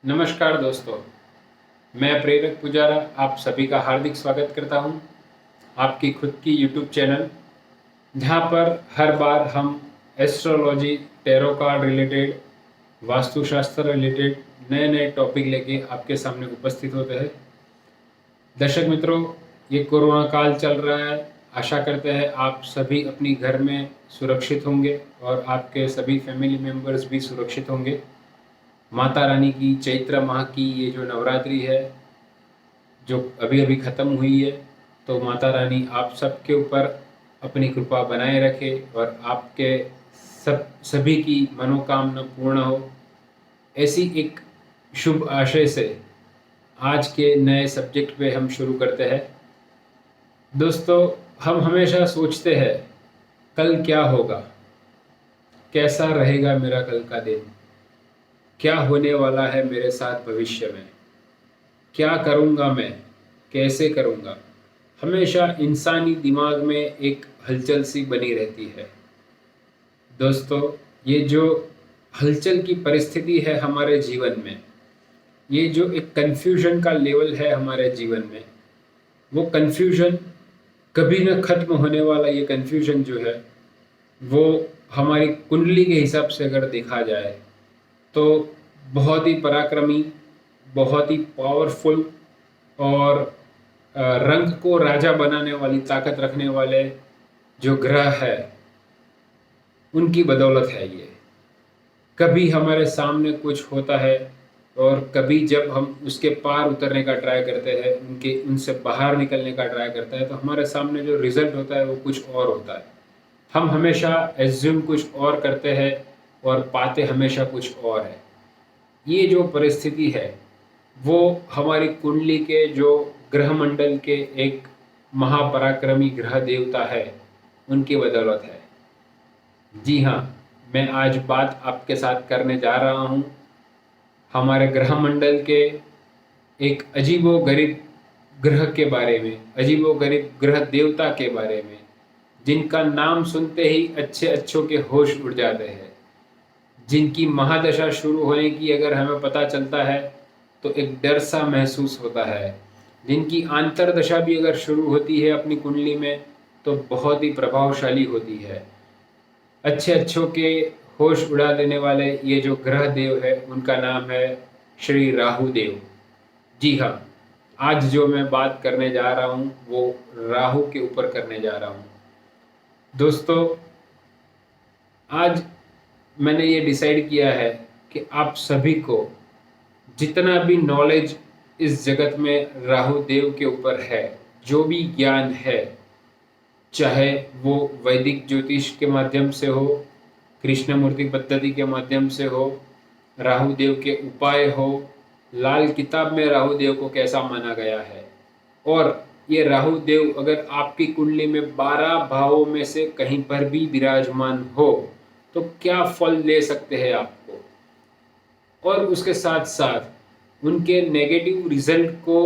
नमस्कार दोस्तों, मैं प्रेरक पुजारा आप सभी का हार्दिक स्वागत करता हूं। आपकी खुद की यूट्यूब चैनल जहां पर हर बार हम एस्ट्रोलॉजी, टैरो कार्ड रिलेटेड, वास्तुशास्त्र रिलेटेड नए नए टॉपिक लेके आपके सामने उपस्थित होते हैं। दर्शक मित्रों, ये कोरोना काल चल रहा है। आशा करते हैं आप सभी अपनी घर में सुरक्षित होंगे और आपके सभी फैमिली मेम्बर्स भी सुरक्षित होंगे। माता रानी की चैत्र माह की ये जो नवरात्रि है, जो अभी अभी ख़त्म हुई है, तो माता रानी आप सबके ऊपर अपनी कृपा बनाए रखे और आपके सभी की मनोकामना पूर्ण हो। ऐसी एक शुभ आशय से आज के नए सब्जेक्ट पे हम शुरू करते हैं। दोस्तों, हम हमेशा सोचते हैं कल क्या होगा, कैसा रहेगा मेरा कल का दिन, क्या होने वाला है मेरे साथ भविष्य में, क्या करूँगा मैं, कैसे करूँगा। हमेशा इंसानी दिमाग में एक हलचल सी बनी रहती है। दोस्तों, ये जो हलचल की परिस्थिति है हमारे जीवन में, ये जो एक कन्फ्यूजन का लेवल है हमारे जीवन में, वो कन्फ्यूजन कभी न खत्म होने वाला। ये कन्फ्यूजन जो है वो हमारी कुंडली के हिसाब से अगर देखा जाए तो बहुत ही पराक्रमी, बहुत ही पावरफुल और रंग को राजा बनाने वाली ताकत रखने वाले जो ग्रह है, उनकी बदौलत है ये। कभी हमारे सामने कुछ होता है और कभी जब हम उसके पार उतरने का ट्राई करते हैं, उनसे बाहर निकलने का ट्राई करते हैं, तो हमारे सामने जो रिजल्ट होता है वो कुछ और होता है। हम हमेशा एज्यूम कुछ और करते हैं और पाते हमेशा कुछ और है। ये जो परिस्थिति है वो हमारी कुंडली के जो ग्रह मंडल के एक महापराक्रमी ग्रह देवता है, उनकी बदौलत है। जी हाँ, मैं आज बात आपके साथ करने जा रहा हूँ हमारे ग्रह मंडल के एक अजीबोगरीब ग्रह के बारे में, अजीबोगरीब ग्रह देवता के बारे में, जिनका नाम सुनते ही अच्छे अच्छों के होश उड़ जाते हैं, जिनकी महादशा शुरू होने की अगर हमें पता चलता है तो एक डर सा महसूस होता है, जिनकी आंतरदशा भी अगर शुरू होती है अपनी कुंडली में तो बहुत ही प्रभावशाली होती है। अच्छे अच्छों के होश उड़ा देने वाले ये जो ग्रह देव है, उनका नाम है श्री राहु देव। जी हाँ, आज जो मैं बात करने जा रहा हूँ वो राहु के ऊपर करने जा रहा हूँ। दोस्तों, आज मैंने ये डिसाइड किया है कि आप सभी को जितना भी नॉलेज इस जगत में राहु देव के ऊपर है, जो भी ज्ञान है, चाहे वो वैदिक ज्योतिष के माध्यम से हो, कृष्णमूर्ति पद्धति के माध्यम से हो, राहु देव के उपाय हो, लाल किताब में राहु देव को कैसा माना गया है, और ये राहु देव अगर आपकी कुंडली में 12 भावों में से कहीं पर भी विराजमान हो तो क्या फल दे सकते हैं आपको, और उसके साथ साथ उनके नेगेटिव रिजल्ट को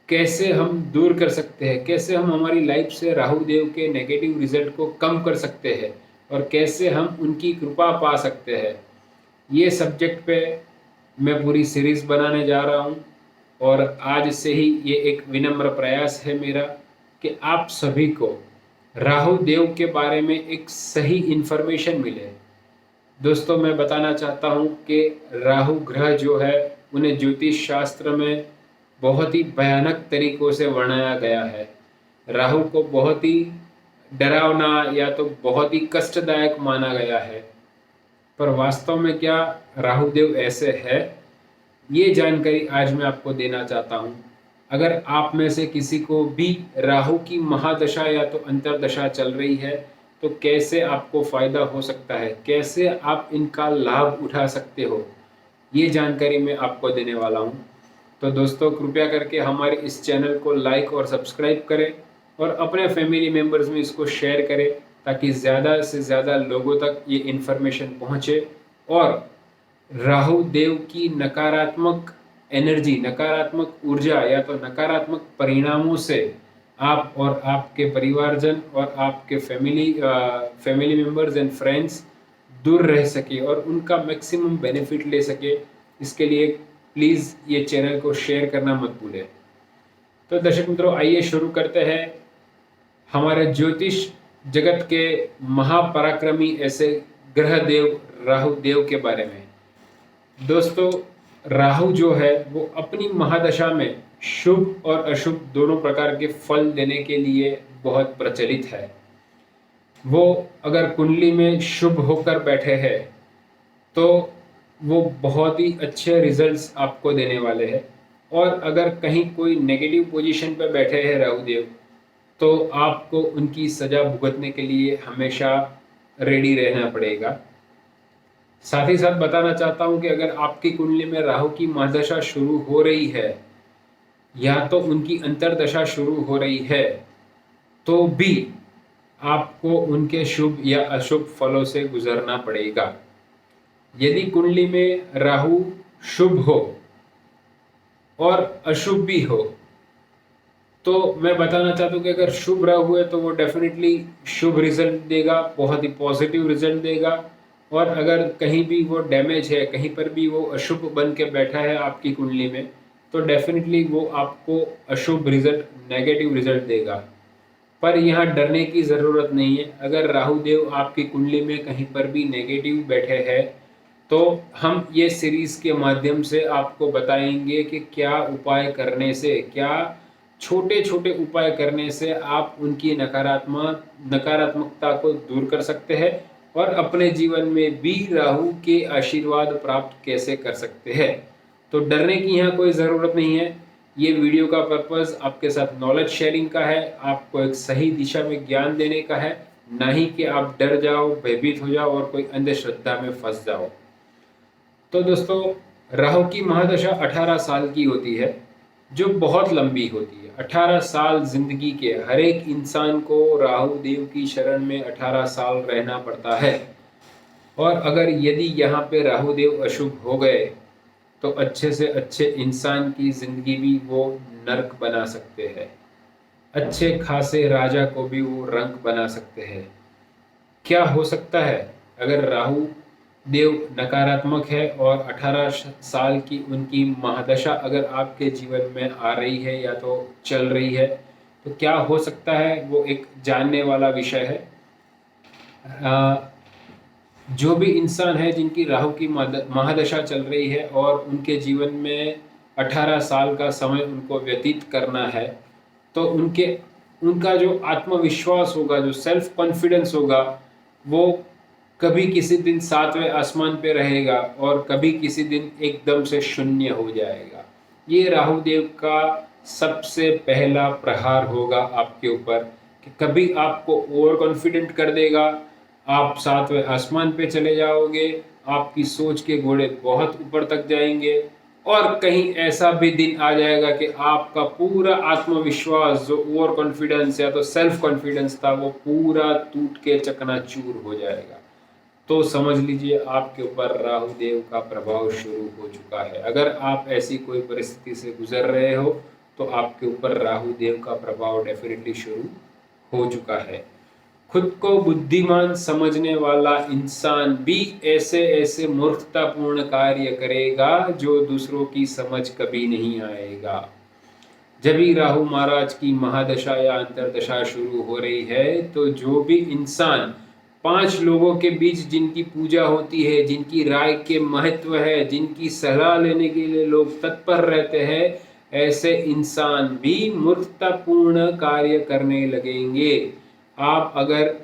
कैसे हम दूर कर सकते हैं, कैसे हम हमारी लाइफ से राहु देव के नेगेटिव रिजल्ट को कम कर सकते हैं और कैसे हम उनकी कृपा पा सकते हैं। ये सब्जेक्ट पे मैं पूरी सीरीज बनाने जा रहा हूँ और आज से ही ये एक विनम्र प्रयास है मेरा कि आप सभी को राहु देव के बारे में एक सही इन्फॉर्मेशन मिले। दोस्तों, मैं बताना चाहता हूँ कि राहु ग्रह जो है उन्हें ज्योतिष शास्त्र में बहुत ही भयानक तरीकों से वर्णना गया है। राहु को बहुत ही डरावना या तो बहुत ही कष्टदायक माना गया है, पर वास्तव में क्या राहु देव ऐसे है, ये जानकारी आज मैं आपको देना चाहता हूँ। अगर आप में से किसी को भी राहु की महादशा या तो अंतरदशा चल रही है तो कैसे आपको फायदा हो सकता है, कैसे आप इनका लाभ उठा सकते हो, ये जानकारी मैं आपको देने वाला हूँ। तो दोस्तों, कृपया करके हमारे इस चैनल को लाइक और सब्सक्राइब करें और अपने फैमिली मेम्बर्स में इसको शेयर करें ताकि ज़्यादा से ज़्यादा लोगों तक ये इन्फॉर्मेशन पहुँचे और राहु देव की नकारात्मक एनर्जी, नकारात्मक ऊर्जा या तो नकारात्मक परिणामों से आप और आपके परिवारजन और आपके फैमिली मेम्बर्स एंड फ्रेंड्स दूर रह सके और उनका मैक्सिमम बेनिफिट ले सके। इसके लिए प्लीज़ ये चैनल को शेयर करना मत भूलें। तो दर्शक मित्रों, आइए शुरू करते हैं हमारे ज्योतिष जगत के महापराक्रमी ऐसे ग्रह देव राहु देव के बारे में। दोस्तों, राहु जो है वो अपनी महादशा में शुभ और अशुभ दोनों प्रकार के फल देने के लिए बहुत प्रचलित है। वो अगर कुंडली में शुभ होकर बैठे हैं तो वो बहुत ही अच्छे रिजल्ट्स आपको देने वाले हैं, और अगर कहीं कोई नेगेटिव पोजीशन पर बैठे हैं राहुदेव तो आपको उनकी सजा भुगतने के लिए हमेशा रेडी रहना पड़ेगा। साथ ही साथ बताना चाहता हूं कि अगर आपकी कुंडली में राहु की महादशा शुरू हो रही है या तो उनकी अंतरदशा शुरू हो रही है तो भी आपको उनके शुभ या अशुभ फलों से गुजरना पड़ेगा। यदि कुंडली में राहु शुभ हो और अशुभ भी हो तो मैं बताना चाहता हूँ कि अगर शुभ राहु है तो वो डेफिनेटली शुभ रिजल्ट देगा, बहुत ही पॉजिटिव रिजल्ट देगा। और अगर कहीं भी वो डैमेज है, कहीं पर भी वो अशुभ बन के बैठा है आपकी कुंडली में, तो डेफिनेटली वो आपको अशुभ रिजल्ट, नेगेटिव रिजल्ट देगा। पर यहाँ डरने की ज़रूरत नहीं है। अगर राहु देव आपकी कुंडली में कहीं पर भी नेगेटिव बैठे हैं तो हम ये सीरीज़ के माध्यम से आपको बताएंगे कि क्या उपाय करने से, क्या छोटे छोटे उपाय करने से आप उनकी नकारात्मकता को दूर कर सकते हैं और अपने जीवन में भी राहु के आशीर्वाद प्राप्त कैसे कर सकते हैं। तो डरने की यहाँ कोई ज़रूरत नहीं है। ये वीडियो का पर्पज़ आपके साथ नॉलेज शेयरिंग का है, आपको एक सही दिशा में ज्ञान देने का है, ना ही कि आप डर जाओ, भयभीत हो जाओ और कोई अंधश्रद्धा में फंस जाओ। तो दोस्तों, राहु की महादशा 18 साल की होती है, जो बहुत लंबी होती है। 18 साल जिंदगी के हर एक इंसान को राहु देव की शरण में 18 साल रहना पड़ता है। और अगर यदि यहाँ पे राहु देव अशुभ हो गए तो अच्छे से अच्छे इंसान की जिंदगी भी वो नरक बना सकते हैं, अच्छे खासे राजा को भी वो रंक बना सकते हैं। क्या हो सकता है अगर राहु देव नकारात्मक है और 18 साल की उनकी महादशा अगर आपके जीवन में आ रही है या तो चल रही है, तो क्या हो सकता है, वो एक जानने वाला विषय है। जो भी इंसान है जिनकी राहु की महादशा चल रही है और उनके जीवन में 18 साल का समय उनको व्यतीत करना है, तो उनका जो आत्मविश्वास होगा, जो सेल्फ कॉन्फिडेंस होगा, वो कभी किसी दिन 7वें आसमान पे रहेगा और कभी किसी दिन एकदम से शून्य हो जाएगा। ये राहु देव का सबसे पहला प्रहार होगा आपके ऊपर कि कभी आपको ओवर कॉन्फिडेंट कर देगा, आप 7वें आसमान पे चले जाओगे, आपकी सोच के घोड़े बहुत ऊपर तक जाएंगे, और कहीं ऐसा भी दिन आ जाएगा कि आपका पूरा आत्मविश्वास, जो ओवर कॉन्फिडेंस या तो सेल्फ कॉन्फिडेंस था, वो पूरा टूट के चकनाचूर हो जाएगा। तो समझ लीजिए आपके ऊपर राहु देव का प्रभाव शुरू हो चुका है। अगर आप ऐसी कोई परिस्थिति से गुजर रहे हो तो आपके ऊपर राहु देव का प्रभाव डेफिनेटली शुरू हो चुका है। खुद को बुद्धिमान समझने वाला इंसान भी ऐसे ऐसे मूर्खतापूर्ण कार्य करेगा जो दूसरों की समझ कभी नहीं आएगा। जब भी राहु महाराज की महादशा या अंतरदशा शुरू हो रही है तो जो भी इंसान 5 लोगों के बीच जिनकी पूजा होती है, जिनकी राय के महत्व है, जिनकी सलाह लेने के लिए लोग तत्पर रहते हैं, ऐसे इंसान भी मूर्खतापूर्ण कार्य करने लगेंगे। आप अगर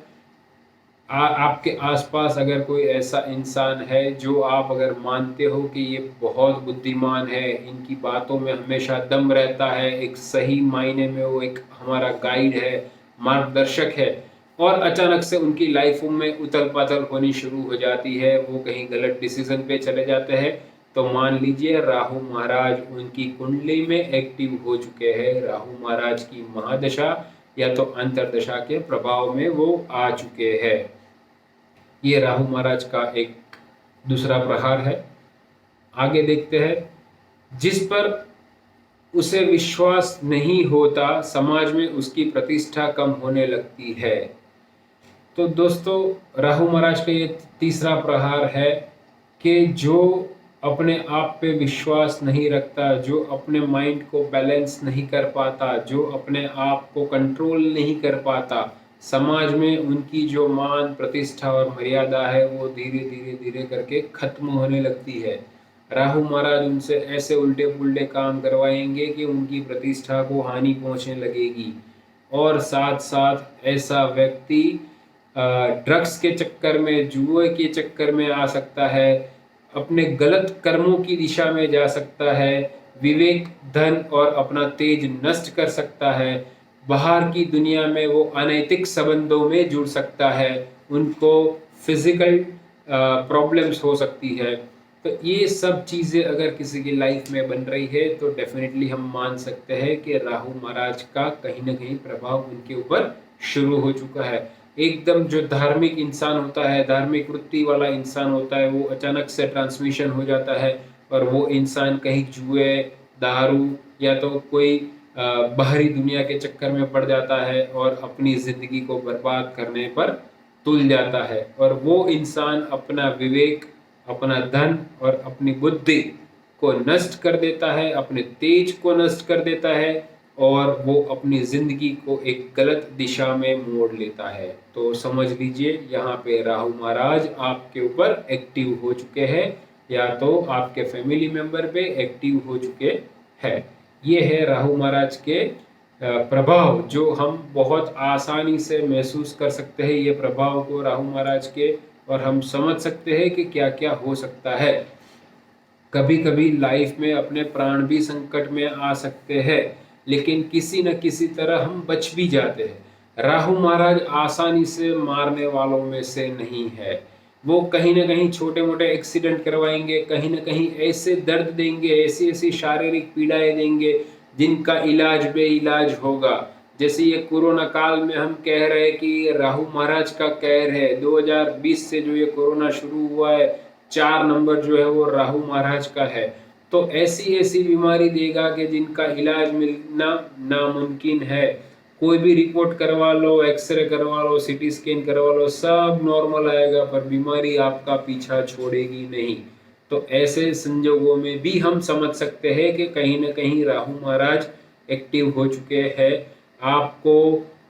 आपके आसपास अगर कोई ऐसा इंसान है जो आप अगर मानते हो कि ये बहुत बुद्धिमान है, इनकी बातों में हमेशा दम रहता है, एक सही मायने में वो एक हमारा गाइड है, मार्गदर्शक है, और अचानक से उनकी लाइफ में उथल पाथल होनी शुरू हो जाती है, वो कहीं गलत डिसीजन पे चले जाते हैं, तो मान लीजिए राहु महाराज उनकी कुंडली में एक्टिव हो चुके हैं। राहु महाराज की महादशा या तो अंतरदशा के प्रभाव में वो आ चुके हैं। ये राहु महाराज का एक दूसरा प्रहार है। आगे देखते हैं। जिस पर उसे विश्वास नहीं होता, समाज में उसकी प्रतिष्ठा कम होने लगती है। तो दोस्तों, राहु महाराज का ये तीसरा प्रहार है कि जो अपने आप पे विश्वास नहीं रखता, जो अपने माइंड को बैलेंस नहीं कर पाता, जो अपने आप को कंट्रोल नहीं कर पाता, समाज में उनकी जो मान प्रतिष्ठा और मर्यादा है वो धीरे धीरे धीरे करके खत्म होने लगती है। राहु महाराज उनसे ऐसे उल्टे पुल्टे काम करवाएंगे कि उनकी प्रतिष्ठा को हानि पहुंचने लगेगी। और साथ साथ ऐसा व्यक्ति ड्रग्स के चक्कर में, जुए के चक्कर में आ सकता है, अपने गलत कर्मों की दिशा में जा सकता है, विवेक, धन और अपना तेज नष्ट कर सकता है, बाहर की दुनिया में वो अनैतिक संबंधों में जुड़ सकता है, उनको फिजिकल प्रॉब्लम्स हो सकती है। तो ये सब चीज़ें अगर किसी की लाइफ में बन रही है तो डेफिनेटली हम मान सकते हैं कि राहु महाराज का कहीं ना कहीं प्रभाव उनके ऊपर शुरू हो चुका है। एकदम जो धार्मिक इंसान होता है, धार्मिक वृत्ति वाला इंसान होता है, वो अचानक से ट्रांसमिशन हो जाता है और वो इंसान कहीं जुए, दारू या तो कोई बाहरी दुनिया के चक्कर में पड़ जाता है और अपनी जिंदगी को बर्बाद करने पर तुल जाता है। और वो इंसान अपना विवेक, अपना धन और अपनी बुद्धि को नष्ट कर देता है, अपने तेज को नष्ट कर देता है और वो अपनी जिंदगी को एक गलत दिशा में मोड़ लेता है। तो समझ लीजिए यहाँ पे राहु महाराज आपके ऊपर एक्टिव हो चुके हैं या तो आपके फैमिली मेंबर पे एक्टिव हो चुके हैं। ये है राहु महाराज के प्रभाव जो हम बहुत आसानी से महसूस कर सकते हैं, ये प्रभाव को राहु महाराज के, और हम समझ सकते हैं कि क्या क्या हो सकता है। कभी कभी लाइफ में अपने प्राण भी संकट में आ सकते हैं, लेकिन किसी न किसी तरह हम बच भी जाते हैं। राहु महाराज आसानी से मारने वालों में से नहीं है। वो कहीं ना कहीं छोटे मोटे एक्सीडेंट करवाएंगे, कहीं ना कहीं ऐसे दर्द देंगे, ऐसी ऐसी शारीरिक पीड़ाएं देंगे जिनका इलाज बेइलाज होगा। जैसे ये कोरोना काल में हम कह रहे हैं कि राहु महाराज का कहर है। 2020 से जो ये कोरोना शुरू हुआ है, 4 नंबर जो है वो राहु महाराज का है। तो ऐसी ऐसी बीमारी देगा कि जिनका इलाज मिलना नामुमकिन है। कोई भी रिपोर्ट करवा लो, एक्सरे करवा लो, सीटी स्कैन करवा लो, सब नॉर्मल आएगा पर बीमारी आपका पीछा छोड़ेगी नहीं। तो ऐसे संजोगों में भी हम समझ सकते हैं कि कहीं ना कहीं राहु महाराज एक्टिव हो चुके हैं। आपको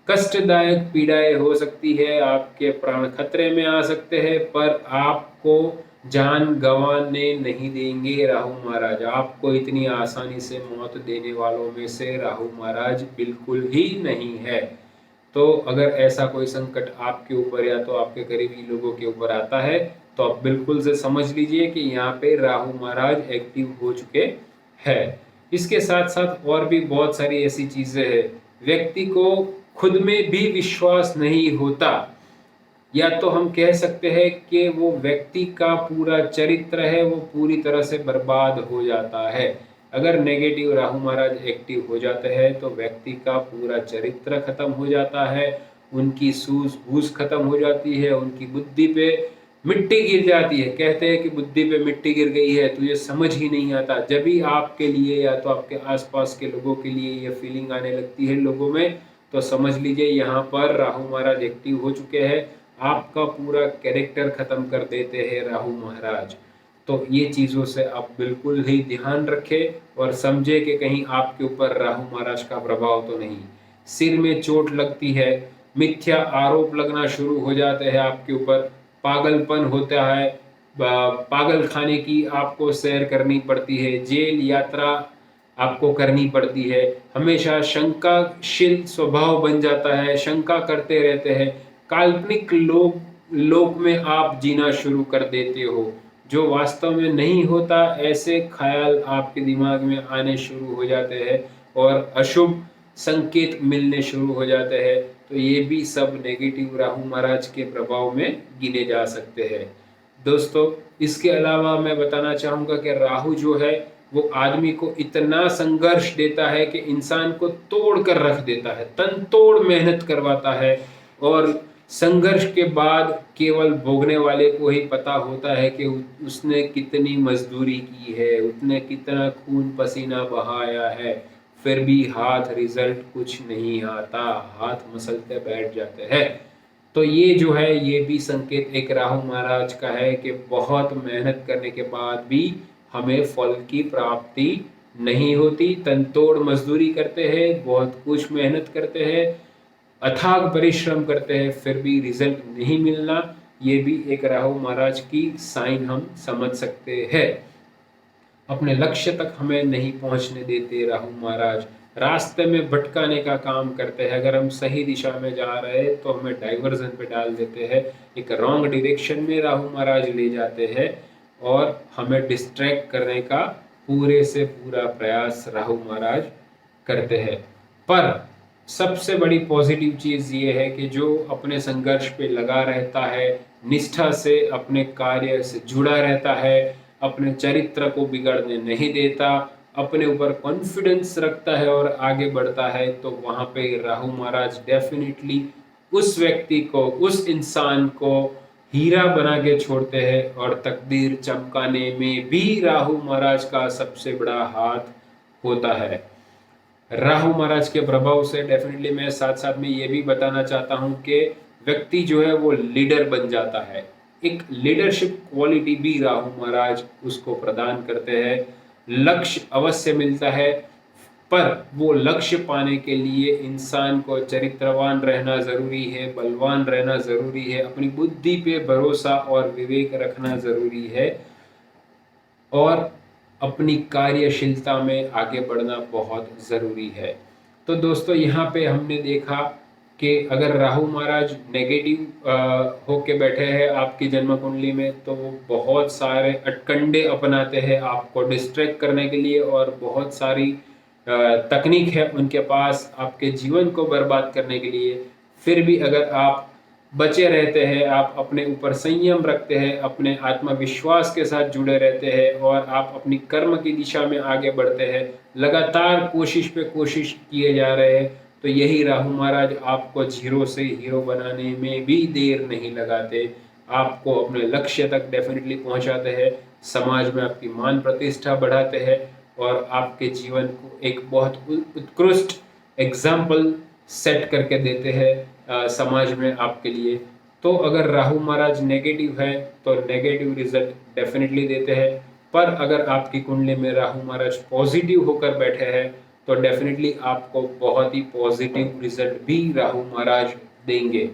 कष्टदायक पीड़ाएं हो सकती है, आपके प्राण खतरे में आ सकते हैं, पर आपको जान गंवाने नहीं देंगे राहु महाराज। आपको इतनी आसानी से मौत देने वालों में से राहु महाराज बिल्कुल ही नहीं है। तो अगर ऐसा कोई संकट आपके ऊपर या तो आपके करीबी लोगों के ऊपर आता है तो आप बिल्कुल से समझ लीजिए कि यहाँ पे राहु महाराज एक्टिव हो चुके हैं। इसके साथ साथ और भी बहुत सारी ऐसी चीजें हैं। व्यक्ति को खुद में भी विश्वास नहीं होता, या तो हम कह सकते हैं कि वो व्यक्ति का पूरा चरित्र है वो पूरी तरह से बर्बाद हो जाता है। अगर नेगेटिव राहु महाराज एक्टिव हो जाते हैं तो व्यक्ति का पूरा चरित्र खत्म हो जाता है, उनकी सूझबूझ खत्म हो जाती है, उनकी बुद्धि पे मिट्टी गिर जाती है। कहते हैं कि बुद्धि पे मिट्टी गिर गई है तो ये समझ ही नहीं आता। जब भी आपके लिए या तो आपके आसपास के लोगों के लिए ये फीलिंग आने लगती है लोगों में, तो समझ लीजिए यहाँ पर राहु महाराज एक्टिव हो चुके हैं। आपका पूरा कैरेक्टर खत्म कर देते हैं राहु महाराज। तो ये चीजों से आप बिल्कुल ही ध्यान रखें और समझे कि कहीं आपके ऊपर राहु महाराज का प्रभाव तो नहीं। सिर में चोट लगती है, मिथ्या आरोप लगना शुरू हो जाते हैं आपके ऊपर, पागलपन होता है, पागल खाने की आपको सैर करनी पड़ती है, जेल यात्रा आपको करनी पड़ती है, हमेशा शंकाशील स्वभाव बन जाता है, शंका करते रहते हैं, काल्पनिक लोक में आप जीना शुरू कर देते हो, जो वास्तव में नहीं होता ऐसे ख्याल आपके दिमाग में आने शुरू हो जाते हैं और अशुभ संकेत मिलने शुरू हो जाते हैं। तो ये भी सब नेगेटिव राहु महाराज के प्रभाव में गिने जा सकते हैं। दोस्तों, इसके अलावा मैं बताना चाहूंगा कि राहु जो है वो आदमी को इतना संघर्ष देता है कि इंसान को तोड़ कर रख देता है, तन तोड़ मेहनत करवाता है और संघर्ष के बाद केवल भोगने वाले को ही पता होता है कि उसने कितनी मजदूरी की है, उसने कितना खून पसीना बहाया है, फिर भी हाथ रिजल्ट कुछ नहीं आता, हाथ मसलते बैठ जाते हैं। तो ये जो है ये भी संकेत एक राहु महाराज का है कि बहुत मेहनत करने के बाद भी हमें फल की प्राप्ति नहीं होती। तनतोड़ मजदूरी करते हैं, बहुत कुछ मेहनत करते हैं, अथाग परिश्रम करते हैं, फिर भी रिजल्ट नहीं मिलना, ये भी एक राहु महाराज की साइन हम समझ सकते हैं। अपने लक्ष्य तक हमें नहीं पहुंचने देते राहु महाराज, रास्ते में भटकाने का काम करते हैं। अगर हम सही दिशा में जा रहे हैं तो हमें डाइवर्जन पे डाल देते हैं, एक रॉन्ग डायरेक्शन में राहु महाराज ले जाते हैं और हमें डिस्ट्रैक्ट करने का पूरे से पूरा प्रयास राहु महाराज करते हैं। पर सबसे बड़ी पॉजिटिव चीज ये है कि जो अपने संघर्ष पे लगा रहता है, निष्ठा से अपने कार्य से जुड़ा रहता है, अपने चरित्र को बिगड़ने नहीं देता, अपने ऊपर कॉन्फिडेंस रखता है और आगे बढ़ता है, तो वहां पे राहु महाराज डेफिनेटली उस व्यक्ति को, उस इंसान को हीरा बना के छोड़ते हैं। और तकदीर चमकाने में भी राहु महाराज का सबसे बड़ा हाथ होता है। राहु महाराज के प्रभाव से डेफिनेटली मैं साथ साथ में ये भी बताना चाहता हूँ कि व्यक्ति जो है वो लीडर बन जाता है। एक लीडरशिप क्वालिटी भी राहु महाराज उसको प्रदान करते हैं। लक्ष्य अवश्य मिलता है, पर वो लक्ष्य पाने के लिए इंसान को चरित्रवान रहना जरूरी है, बलवान रहना जरूरी है, अपनी बुद्धि पे भरोसा और विवेक रखना जरूरी है और अपनी कार्यशीलता में आगे बढ़ना बहुत ज़रूरी है। तो दोस्तों यहाँ पे हमने देखा कि अगर राहु महाराज नेगेटिव होके बैठे हैं आपकी जन्म कुंडली में, तो वो बहुत सारे अटकंडे अपनाते हैं आपको डिस्ट्रैक्ट करने के लिए और बहुत सारी तकनीक है उनके पास आपके जीवन को बर्बाद करने के लिए। फिर भी अगर आप बचे रहते हैं, आप अपने ऊपर संयम रखते हैं, अपने आत्मविश्वास के साथ जुड़े रहते हैं और आप अपनी कर्म की दिशा में आगे बढ़ते हैं, लगातार कोशिश पे कोशिश किए जा रहे हैं, तो यही राहु महाराज आपको जीरो से हीरो बनाने में भी देर नहीं लगाते, आपको अपने लक्ष्य तक डेफिनेटली पहुंचाते हैं, समाज में आपकी मान प्रतिष्ठा बढ़ाते हैं और आपके जीवन को एक बहुत उत्कृष्ट एग्जाम्पल सेट करके देते हैं समाज में आपके लिए। तो अगर राहु महाराज नेगेटिव है तो नेगेटिव रिजल्ट डेफिनेटली देते हैं, पर अगर आपकी कुंडली में राहु महाराज पॉजिटिव होकर बैठे हैं तो डेफिनेटली आपको बहुत ही पॉजिटिव रिजल्ट भी राहु महाराज देंगे।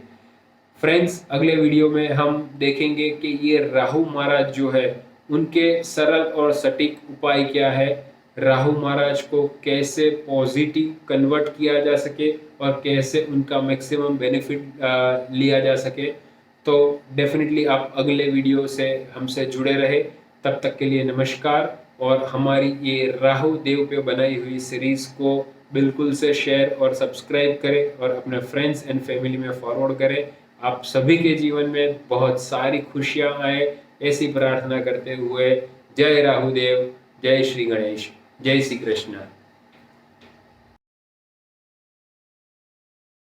फ्रेंड्स, अगले वीडियो में हम देखेंगे कि ये राहु महाराज जो है उनके सरल और सटीक उपाय क्या है, राहु महाराज को कैसे पॉजिटिव कन्वर्ट किया जा सके और कैसे उनका मैक्सिमम बेनिफिट लिया जा सके। तो डेफिनेटली आप अगले वीडियो से हमसे जुड़े रहे। तब तक के लिए नमस्कार, और हमारी ये राहु देव पे बनाई हुई सीरीज को बिल्कुल से शेयर और सब्सक्राइब करें और अपने फ्रेंड्स एंड फैमिली में फॉरवर्ड करें। आप सभी के जीवन में बहुत सारी खुशियाँ आए, ऐसी प्रार्थना करते हुए जय राहुदेव, जय श्री गणेश, जय श्री कृष्ण।